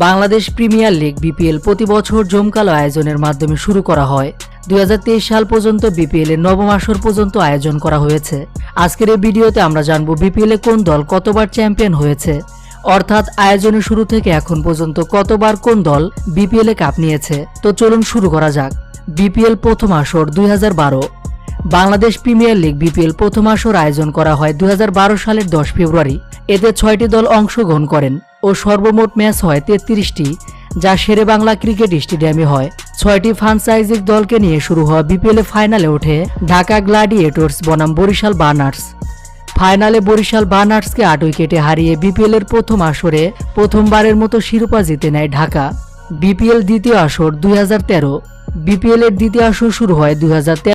Bangladesh premier league BPL প্রতি বছর জমকালো আয়োজনের মাধ্যমে শুরু করা হয়। 2023 সাল পর্যন্ত বিপিএল এর নবম আসর পর্যন্ত আয়োজন করা হয়েছে। আজকের এই ভিডিওতে আমরা জানব বিপিএল এ কোন দল কতবার চ্যাম্পিয়ন হয়েছে, অর্থাৎ আয়োজনের শুরু থেকে এখন পর্যন্ত কতবার কোন দল বিপিএল এ কাপ নিয়েছে। তো চলুন শুরু করা যাক। বিপিএল প্রথম আসর 2012। বাংলাদেশ প্রিমিয়ার লিগ বিপিএল প্রথম আসর আয়োজন করা হয় 2012 সালের 10 ফেব্রুয়ারি। এতে 6টি দল অংশগ্রহণ করেন ও সর্বমোট ম্যাচ হয় 33টি, যা শেরেবাংলা ক্রিকেট স্টেডিয়ামে হয়। 6টি ফ্রাঞ্চাইজিক দলকে নিয়ে শুরু হওয়া বিপিএল এ ফাইনালে ওঠে ঢাকা গ্ল্যাডিয়েটর্স বনাম বরিশাল বার্নার্স। ফাইনালে বরিশাল বার্নার্সকে 8 উইকেটে হারিয়ে বিপিএল এর প্রথম আসরে প্রথমবারের মতো শিরোপা জিতে নেয় ঢাকা। বিপিএল দ্বিতীয় আসর 2013। বিপিএল এর দ্বিতীয় আসর শুরু হয় 2013